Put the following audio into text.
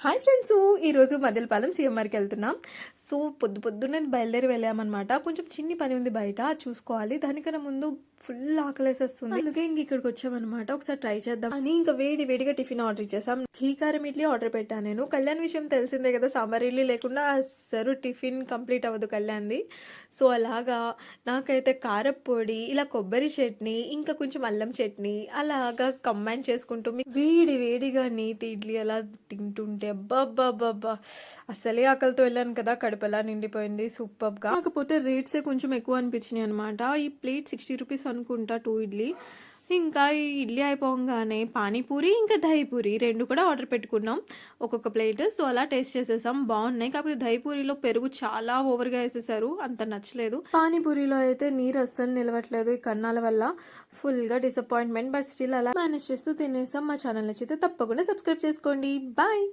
Hi friends, ఈరోజు మదనపల్లి సీఎంఆర్కి వెళ్తున్నాం. So పొద్దున్నే బయలుదేరి వెళ్ళామన్నమాట. కొంచెం చిన్ని పని ఉంది బయట, అది చూసుకోవాలి. దానికన్నా ముందు ఫుల్ ఆకలేసేస్తుంది, అందుకే ఇంక ఇక్కడికి వచ్చామన్నమాట. ఒకసారి ట్రై చేద్దాం అని ఇంకా వేడిగా టిఫిన్ ఆర్డర్ చేసాం. ఘీ కారం ఇడ్లీ ఆర్డర్ పెట్టాను నేను. కళ్యాణ్ విషయం తెలిసిందే కదా, సాంబార్ ఇడ్లీ లేకుండా అసలు టిఫిన్ కంప్లీట్ అవ్వదు కళ్యాణ్ది. సో అలాగా నాకైతే కారప్పొడి, ఇలా కొబ్బరి చట్నీ, ఇంకా కొంచెం అల్లం చట్నీ అలాగా కంబైన్ చేసుకుంటూ వేడిగా నీతి ఇడ్లీ అలా తింటుంటే అబ్బా అసలే ఆకలితో వెళ్ళాను కదా, కడుపు నిండిపోయింది సూపర్గా. కాకపోతే రేట్సే కొంచెం ఎక్కువ అనిపించినాయి అనమాట. ఈ ప్లేట్ 60 రూపీస్ అనుకుంటా, 2 ఇడ్లీ. ఇంకా ఈ ఇడ్లీ అయిపోగానే పానీపూరి ఇంకా దహీపూరి రెండు కూడా ఆర్డర్ పెట్టుకున్నాం, ఒక్కొక్క ప్లేట్. సో అలా టేస్ట్ చేసేసాం, బాగున్నాయి. కాకపోతే దహీపూరిలో పెరుగు చాలా ఓవర్గా వేసేసారు, అంత నచ్చలేదు. పానీపూరిలో అయితే నీరు అస్సలు నిలవట్లేదు ఈ కన్నాల వల్ల, ఫుల్గా డిసప్పాయింట్మెంట్. బట్ స్టిల్ అలా మేనేజ్ చేస్తూ తినేసాం. మా ఛానల్ నచ్చితే తప్పకుండా సబ్స్క్రైబ్ చేసుకోండి. బాయ్.